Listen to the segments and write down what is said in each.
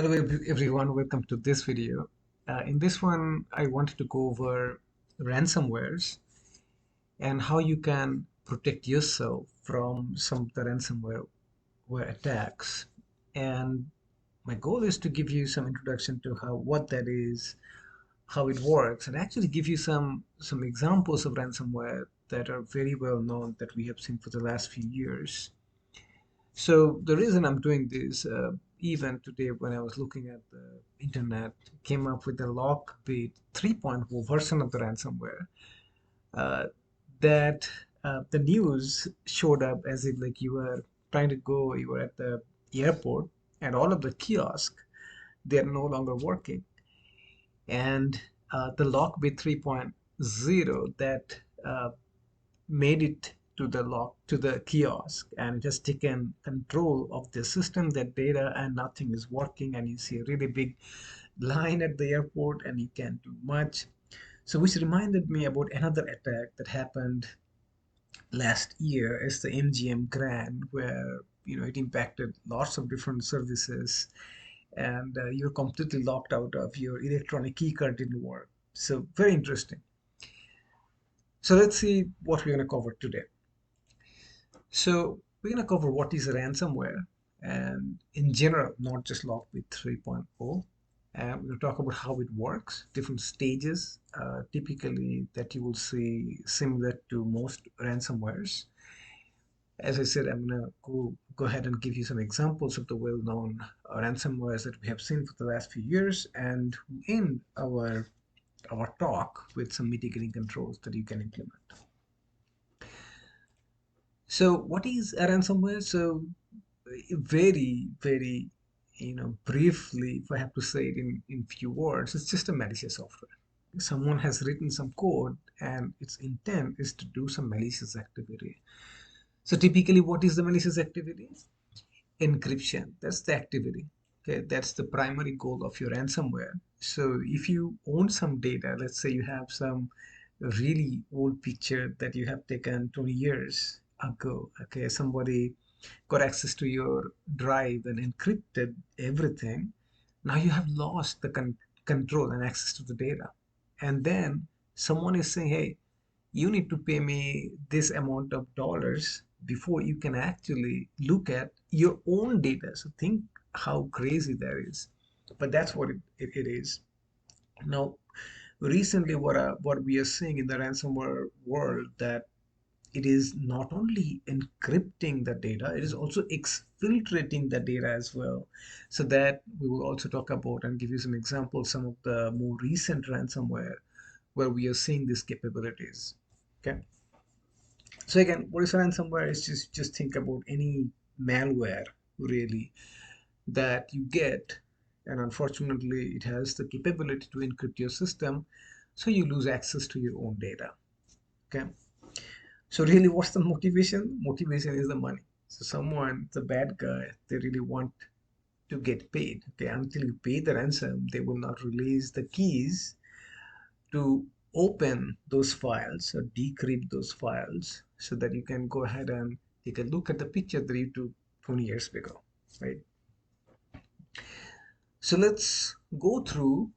Hello everyone, welcome to this video. In this one, I wanted to go over ransomwares and how you can protect yourself from some of the ransomware attacks. And my goal is to give you some introduction to what that is, how it works, and actually give you some examples of ransomware that are very well known that we have seen for the last few years. So the reason I'm doing this, even today when I was looking at the internet, came up with the LockBit 3.0 version of the ransomware. Uh, that the news showed up as if like you were you were at the airport, and all of the kiosks, they are no longer working. And the LockBit 3.0 that made it to the kiosk, and it has taken control of the system, that data, and nothing is working, and you see a really big line at the airport and you can't do much. So which reminded me about another attack that happened last year. It's the MGM Grand, where it impacted lots of different services, and you're completely locked out of your electronic key card didn't work. So very interesting. So let's see what we're going to cover today. So we're going to cover what is ransomware, and in general, not just LockBit 3.0. And we're going to talk about how it works, different stages, typically that you will see similar to most ransomwares. As I said, I'm going to go ahead and give you some examples of the well-known ransomwares that we have seen for the last few years, and end our talk with some mitigating controls that you can implement. So what is a ransomware? So very, briefly, if I have to say it in few words, it's just a malicious software. Someone has written some code and its intent is to do some malicious activity. So typically, what is the malicious activity? Encryption. That's the activity. Okay, that's the primary goal of your ransomware. So if you own some data, let's say you have some really old picture that you have taken 20 years ago. Okay, somebody got access to your drive and encrypted everything. Now you have lost the control and access to the data. And then someone is saying, hey, you need to pay me this amount of dollars before you can actually look at your own data. So think how crazy that is. But that's what it is. Now, recently, what we are seeing in the ransomware world, that it is not only encrypting the data, it is also exfiltrating the data as well. So that we will also talk about and give you some examples, some of the more recent ransomware where we are seeing these capabilities. Okay. So again, what is ransomware? Is just think about any malware really that you get, and unfortunately, it has the capability to encrypt your system, so you lose access to your own data. Okay. So really, what's the motivation? Motivation is the money. So someone, the bad guy, they really want to get paid. Okay, until you pay the ransom, they will not release the keys to open those files or decrypt those files, so that you can go ahead and take a look at the picture that you took 20 years ago, right? So let's go through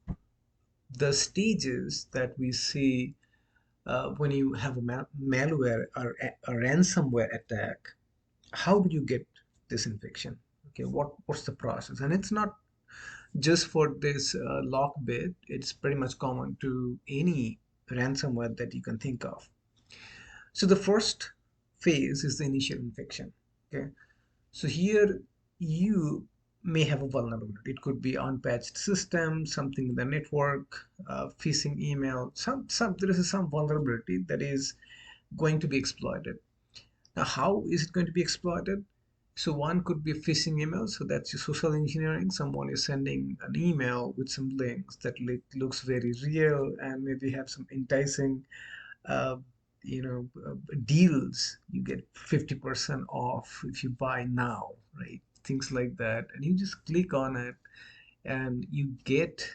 the stages that we see when you have a malware or a ransomware attack. How do you get this infection? Okay, what's the process? And it's not just for this LockBit. It's pretty much common to any ransomware that you can think of. So the first phase is the initial infection. Okay, so here you may have a vulnerability. It could be unpatched system, something in the network, phishing email. There is some vulnerability that is going to be exploited. Now, how is it going to be exploited? So one could be a phishing email. So that's your social engineering. Someone is sending an email with some links that looks very real and maybe have some enticing, uh, deals. You get 50% off if you buy now, right? Things like that. And you just click on it and you get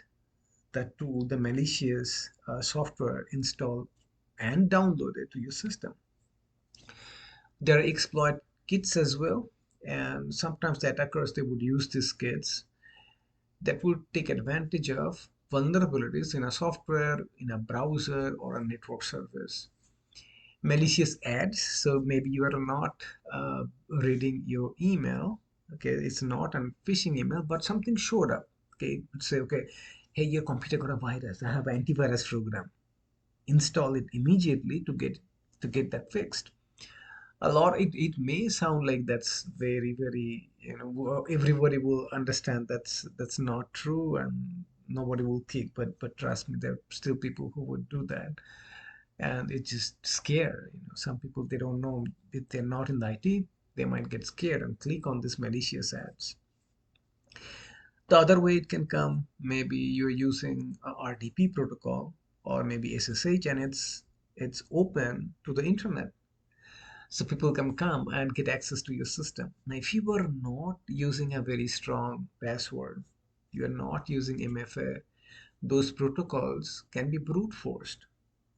that tool, the malicious software installed and downloaded to your system. There are exploit kits as well, and sometimes the attackers, they would use these kits that will take advantage of vulnerabilities in a software, in a browser, or a network service. Malicious ads, so maybe you are not reading your email, okay, it's not a phishing email, but something showed up, okay, say, okay, hey, your computer got a virus, I have an antivirus program, install it immediately to get that fixed. It may sound like that's very, very, everybody will understand that's not true, and nobody will kick, but trust me, there are still people who would do that, and it's just scare. Some people, they don't know, if they're not in the IT, they might get scared and click on these malicious ads. The other way it can come, maybe you're using a RDP protocol or maybe SSH, and it's open to the internet, so people can come and get access to your system. Now, if you are not using a very strong password, you are not using MFA, those protocols can be brute forced,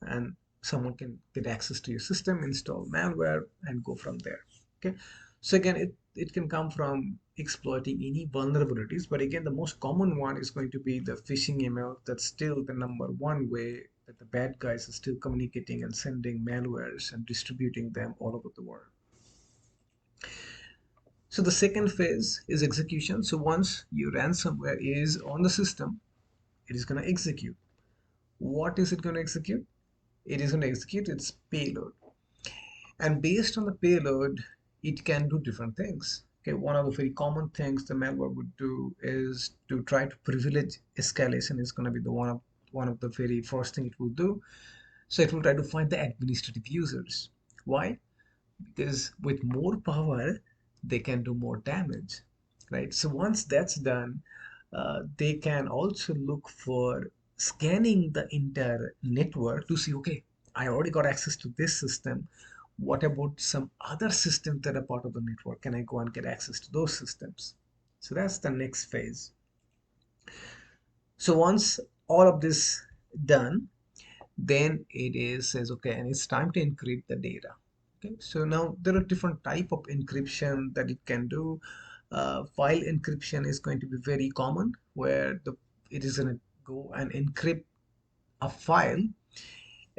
and someone can get access to your system, install malware, and go from there. Okay, so again, it can come from exploiting any vulnerabilities, but again, the most common one is going to be the phishing email. That's still the number one way that the bad guys are still communicating and sending malwares and distributing them all over the world. So the second phase is execution. So once your ransomware is on the system, it is going to execute. What is it going to execute? It is going to execute its payload. And based on the payload, it can do different things. Okay, one of the very common things the malware would do is to try to privilege escalation. Is going to be the one of the very first thing it will do. So it will try to find the administrative users. Why? Because with more power, they can do more damage, right? So once that's done, they can also look for scanning the entire network to see, okay, I already got access to this system. What about some other systems that are part of the network? Can I go and get access to those systems? So that's the next phase. So once all of this done, then it says, okay, and it's time to encrypt the data. Okay, so now there are different type of encryption that it can do. File encryption is going to be very common, where it is going to go and encrypt a file,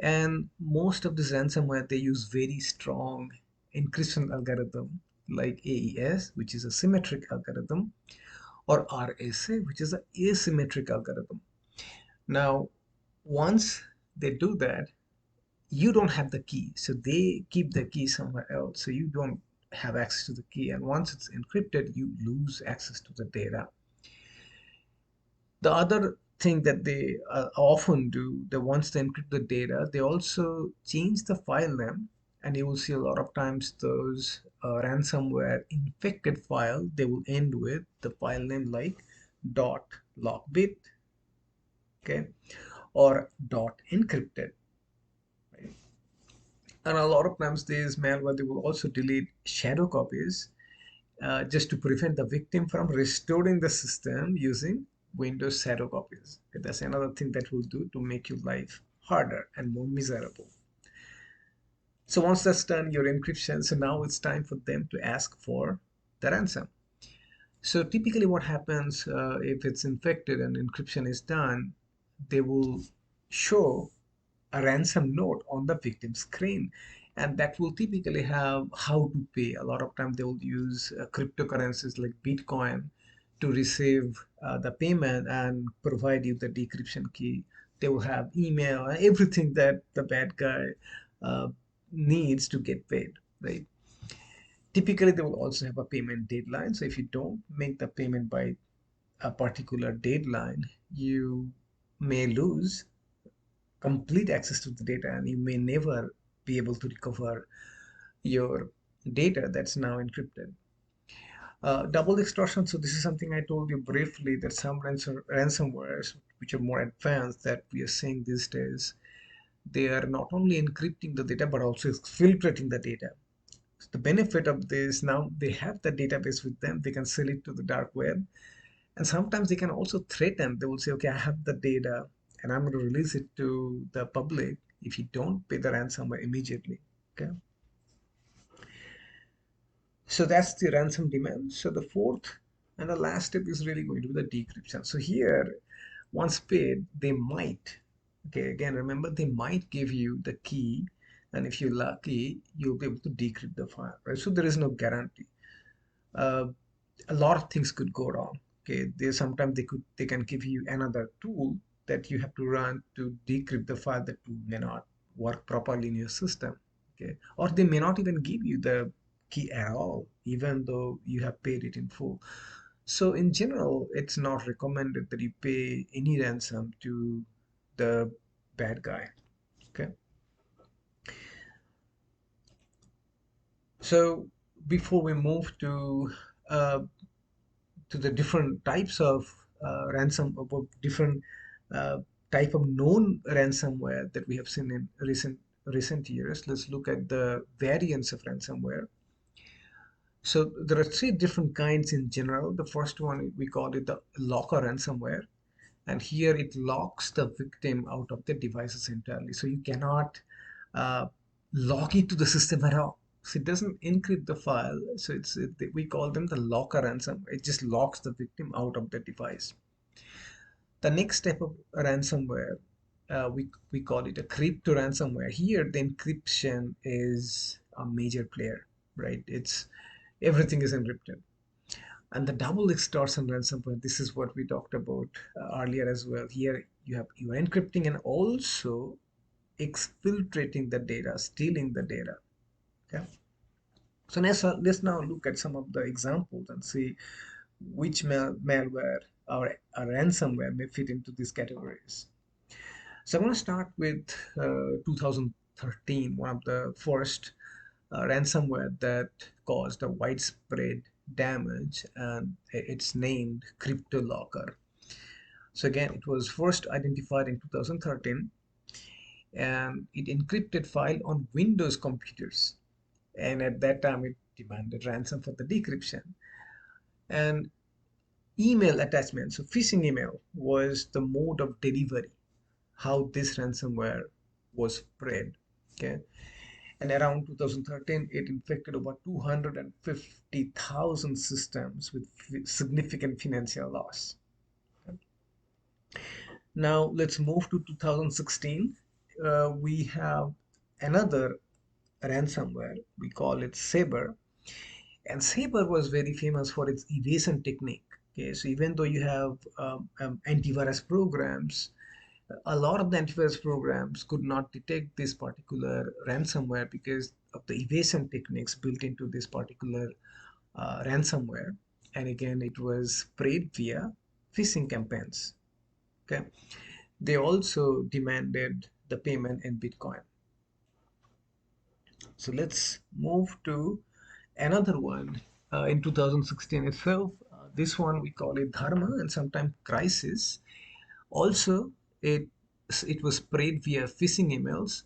and most of this ransomware, they use very strong encryption algorithm like AES, which is a symmetric algorithm, or RSA, which is an asymmetric algorithm. Now, once they do that, you don't have the key, so they keep the key somewhere else, so you don't have access to the key, and once it's encrypted, you lose access to the data. The other thing that they often do, that once they encrypt the data, they also change the file name, and you will see a lot of times those ransomware infected file, they will end with the file name like .lockbit, okay, or .encrypted. And a lot of times these malware, they will also delete shadow copies just to prevent the victim from restoring the system using Windows shadow copies. Okay, that's another thing that will do to make your life harder and more miserable. So once that's done, your encryption, so now it's time for them to ask for the ransom. So typically what happens if it's infected and encryption is done, they will show a ransom note on the victim screen, and that will typically have how to pay. A lot of time they will use cryptocurrencies like Bitcoin to receive the payment and provide you the decryption key. They will have email and everything that the bad guy uh, needs to get paid, right? Typically they will also have a payment deadline, so if you don't make the payment by a particular deadline, you may lose complete access to the data, and you may never be able to recover your data that's now encrypted. Double extortion. So this is something I told you briefly, that some ransomwares which are more advanced that we are seeing these days, they are not only encrypting the data but also filtrating the data. So the benefit of this, now they have the database with them, they can sell it to the dark web, and sometimes they can also threaten. They will say, okay, I have the data and I'm going to release it to the public if you don't pay the ransomware immediately. Okay. So that's the ransom demand. So the fourth And the last step is really going to be the decryption. So here, once paid, they might, okay, again, remember, they might give you the key, and if you're lucky, you'll be able to decrypt the file, right? So there is no guarantee. Uh, a lot of things could go wrong. Okay, sometimes they can give you another tool that you have to run to decrypt the file. That tool may not work properly in your system. Okay, or they may not even give you the key at all, even though you have paid it in full. So in general, it's not recommended that you pay any ransom to the bad guy. Okay. So before we move uh, to the different types of different uh, type of known ransomware that we have seen in recent years, let's look at the variants of ransomware. So there are three different kinds in general. The first one, we call it the locker ransomware. And here it locks the victim out of the devices entirely. So you cannot uh, log into the system at all. So it doesn't encrypt the file. So we call them the locker ransom. It just locks the victim out of the device. The next step of ransomware, we call it a crypto ransomware. Here, the encryption is a major player, right? It's everything is encrypted. And the double extortion ransomware, this is what we talked about earlier as well. Here you are encrypting and also exfiltrating the data, stealing the data. Okay. So let's now look at some of the examples and see which malware or a ransomware may fit into these categories. So I'm going to start with 2013, one of the first ransomware that caused a widespread damage, and it's named CryptoLocker. So again, it was first identified in 2013, and it encrypted file on Windows computers. And at that time, it demanded ransom for the decryption. And email attachment, so phishing email, was the mode of delivery, how this ransomware was spread. Okay. And around 2013, it infected over 250,000 systems with significant financial loss. Now let's move to 2016. We have another ransomware. We call it Saber. And Saber was very famous for its evasion technique. Okay, so even though you have antivirus programs, a lot of the antivirus programs could not detect this particular ransomware because of the evasion techniques built into this particular ransomware. And again, it was sprayed via phishing campaigns. Okay. They also demanded the payment in Bitcoin. So let's move to another one in 2016 itself. This one we call it Dharma and sometimes Crisis. Also, it it was sprayed via phishing emails,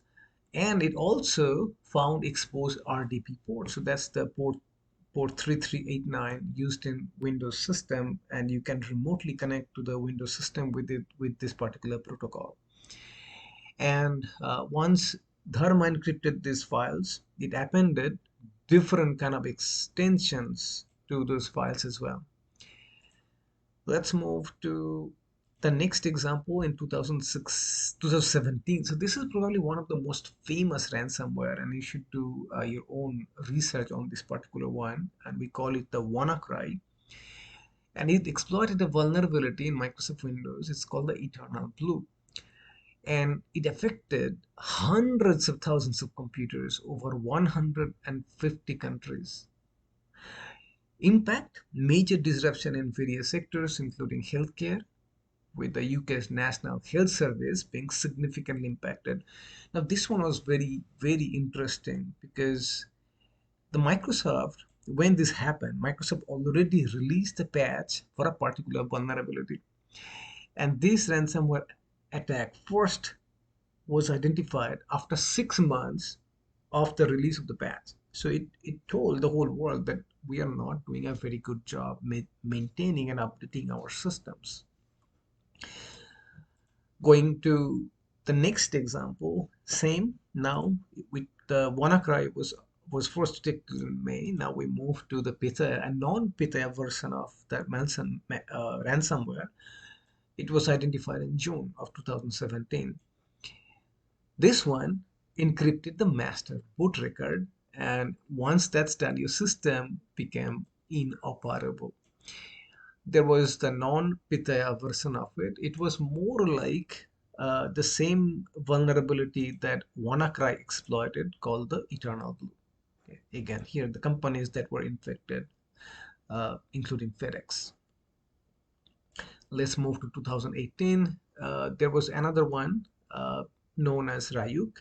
and it also found exposed RDP port. So that's the port 3389 used in Windows system, and you can remotely connect to the Windows system with this particular protocol. And once Dharma encrypted these files, it appended different kind of extensions to those files as well. Let's move to the next example in 2017. So this is probably one of the most famous ransomware, and you should do your own research on this particular one. And we call it the WannaCry. And it exploited a vulnerability in Microsoft Windows. It's called the Eternal Blue. And it affected hundreds of thousands of computers over 150 countries. Impact: major disruption in various sectors, including healthcare, with the UK's National Health Service being significantly impacted. Now, this one was very, very interesting because the Microsoft, when this happened, Microsoft already released a patch for a particular vulnerability. And this ransomware attack first was identified after 6 months of the release of the patch. So it told the whole world that we are not doing a very good job maintaining and updating our systems. Going to the next example, same now with the WannaCry was first detected in May. Now we move to the Pitaya, a non-Pitaya version of the ransomware. It was identified in June of 2017. This one encrypted the master boot record, and once that's done, your system became inoperable. There was the non-Pitaya version of it. It was more like the same vulnerability that WannaCry exploited, called the Eternal Blue. Okay. Again, here the companies that were infected, including FedEx. Let's move to 2018. There was another one known as Ryuk,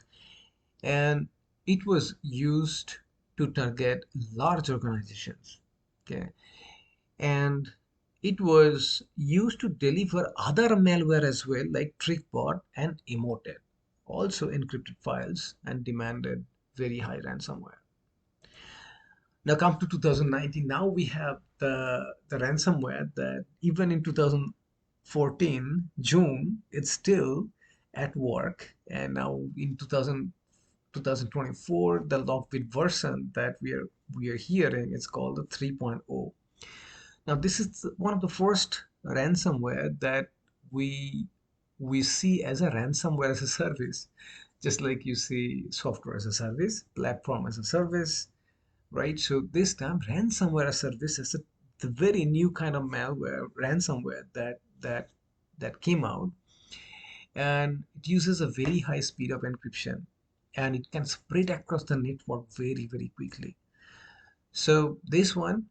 and it was used to target large organizations. Okay, and it was used to deliver other malware as well, like TrickBot and Emotet, also encrypted files and demanded very high ransomware. Now come to 2019. Now we have the ransomware that even in 2014 June, it's still at work, and now in 2024, the LockBit version that we are hearing is called the 3.0. Now this is one of the first ransomware that we we see as a ransomware as a service, just like you see software as a service, platform as a service, right? So this time, ransomware service is the very new kind of malware, ransomware that came out, and it uses a very high speed of encryption, and it can spread across the network very, very quickly. So this one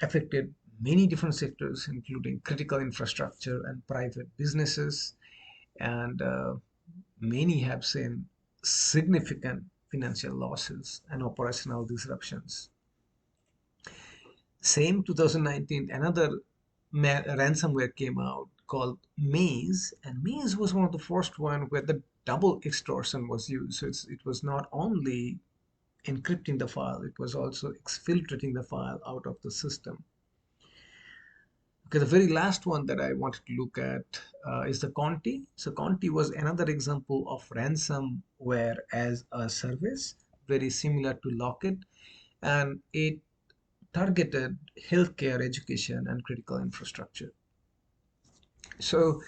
affected many different sectors, including critical infrastructure and private businesses, and many have seen significant financial losses and operational disruptions. Same 2019, another ransomware came out called Maze, and Maze was one of the first one where the double extortion was used. So it was not only encrypting the file, it was also exfiltrating the file out of the system. Okay, the very last one that I wanted to look at is the Conti. So Conti was another example of ransomware as a service, very similar to LockBit, and it targeted healthcare, education, and critical infrastructure. So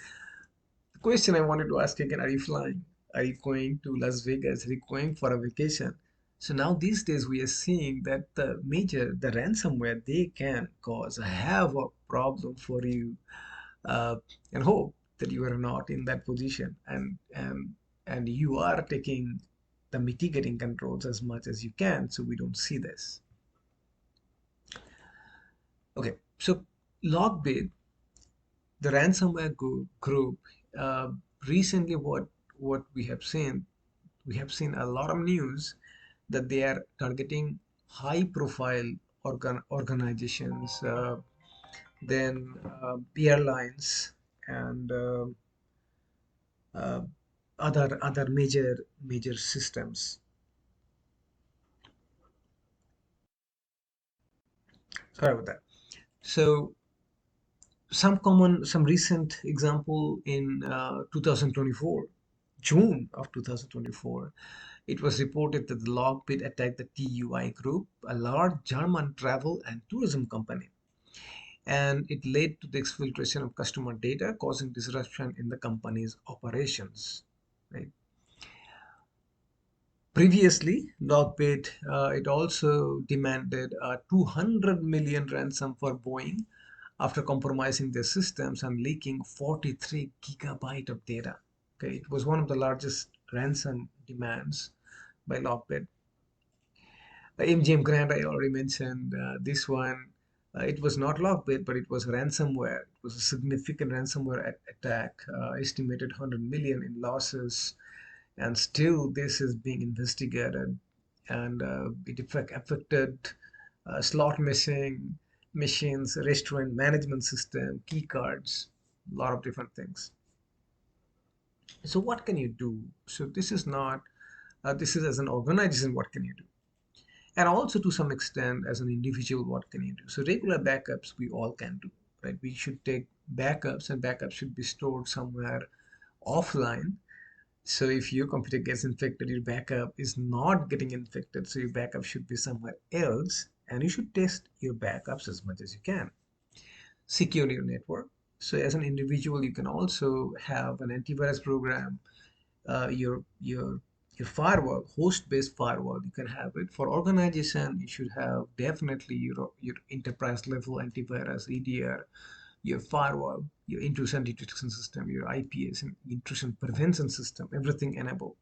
the question I wanted to ask again, are you flying? Are you going to Las Vegas? Are you going for a vacation? So now these days we are seeing that the ransomware, they can cause a havoc problem for you, uh, and hope that you are not in that position, and you are taking the mitigating controls as much as you can so we don't see this. Okay, so LockBit, the ransomware group, uh, recently what we have seen a lot of news that they are targeting high profile organizations, then airlines, and uh, other major systems. Sorry about that. So some recent example in 2024, June of 2024, it was reported that the LockBit attacked the TUI Group, a large German travel and tourism company, and it led to the exfiltration of customer data, causing disruption in the company's operations. Right. Previously, LockBit, it also demanded a 200 million ransom for Boeing after compromising their systems and leaking 43 gigabyte of data. Okay, it was one of the largest ransom demands by LockBit. MGM Grand, I already mentioned this one. It was not LockBit, but it was ransomware. It was a significant ransomware attack, estimated 100 million in losses, and still this is being investigated. And it affected slot machines, restaurant management system, key cards, a lot of different things. So what can you do? So this is not, this is as an organization, what can you do? And also to some extent as an individual, what can you do? So regular backups we all can do, right? We should take backups, and backups should be stored somewhere offline, So if your computer gets infected, your backup is not getting infected. So your backup should be somewhere else, and you should test your backups as much as you can. Secure your network. So as an individual, you can also have an antivirus program. Your firewall, host-based firewall, you can have it. For organization, you should have definitely your enterprise level antivirus, EDR, your firewall, your intrusion detection system, your IPS and intrusion prevention system, everything enabled.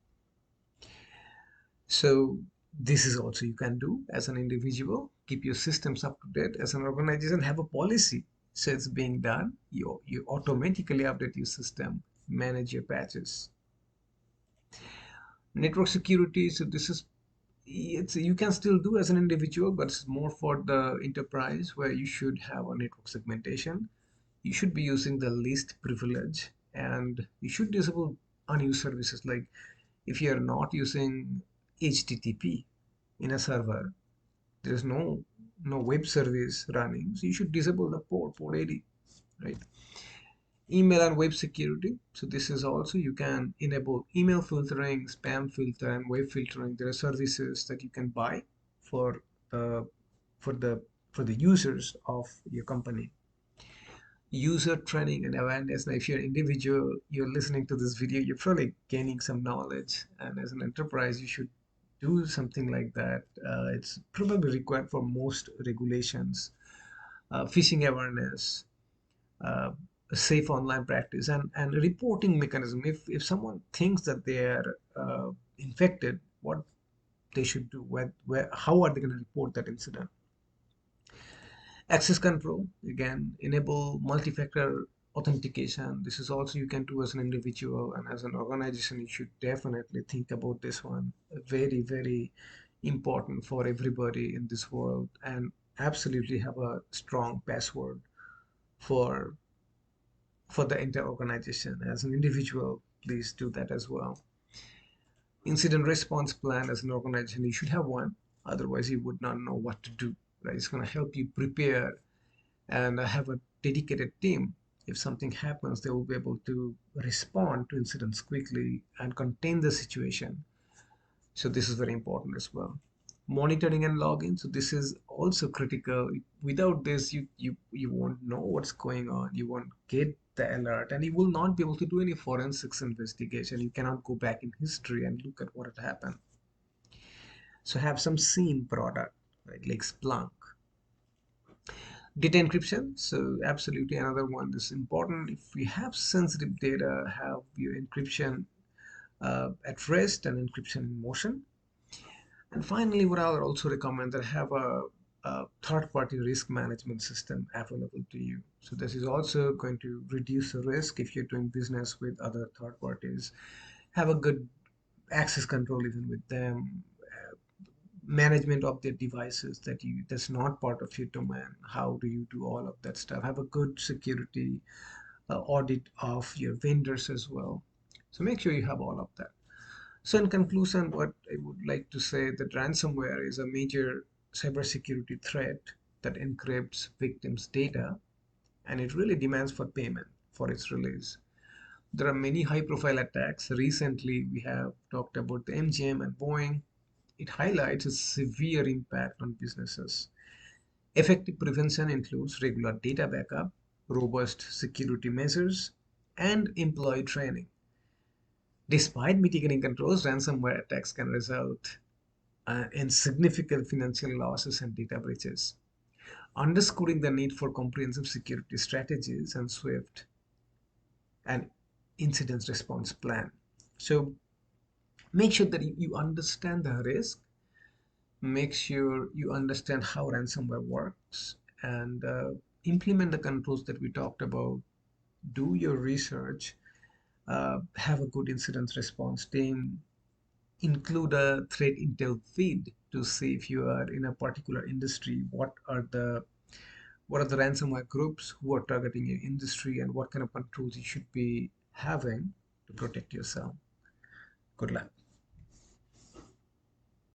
So this is also you can do as an individual. Keep your systems up to date. As an organization, have a policy. So it's being done. You automatically update your system, manage your patches. Network security. So this is it's you can still do as an individual, but it's more for the enterprise where you should have a network segmentation. You should be using the least privilege, and you should disable unused services. Like if you are not using HTTP in a server, there's no web service running, so you should disable the port 80, right? Email and web security. So this is also you can enable email filtering, spam filter, and web filtering. There are services that you can buy for the for the for the users of your company. User training and awareness. Now, if you're an individual, you're listening to this video, you're probably gaining some knowledge, and as an enterprise, you should do something like that. It's probably required for most regulations. Phishing awareness, uh, safe online practice, and reporting mechanism. If someone thinks that they are infected, what they should do, how are they going to report that incident? Access control, again, enable multi-factor authentication. This is also you can do as an individual, and as an organization, you should definitely think about this one. Very, very important for everybody in this world, and absolutely have a strong password for the entire organization. As an individual, please do that as well. Incident response plan. As an organization, you should have one, otherwise you would not know what to do, right? It's going to help you prepare and have a dedicated team. If something happens, they will be able to respond to incidents quickly and contain the situation. So this is very important as well. Monitoring and logging. So this is also critical. Without this, you won't know what's going on. You won't get the alert, and you will not be able to do any forensics investigation. You cannot go back in history and look at what had happened. So have some SIEM product, right, like Splunk. Data encryption. So absolutely another one is important. If we have sensitive data, have your encryption at rest and encryption in motion. And finally, what I'll also recommend that have a third-party risk management system available to you. So this is also going to reduce the risk if you're doing business with other third parties. Have a good access control even with them. Management of their devices that's not part of your domain. How do you do all of that stuff? Have a good security audit of your vendors as well. So make sure you have all of that. So in conclusion, what I would like to say that ransomware is a major cybersecurity threat that encrypts victims' data, and it really demands for payment for its release. There are many high-profile attacks. Recently, we have talked about the MGM and Boeing. It highlights a severe impact on businesses. Effective prevention includes regular data backup, robust security measures, and employee training. Despite mitigating controls, ransomware attacks can result in significant financial losses and data breaches, underscoring the need for comprehensive security strategies and swift and incident response plan. So make sure that you understand the risk, make sure you understand how ransomware works, and implement the controls that we talked about. Do your research, have a good incident response team, include a threat intel feed to see if you are in a particular industry, what are the ransomware groups who are targeting your industry, and what kind of controls you should be having to protect yourself. Good luck.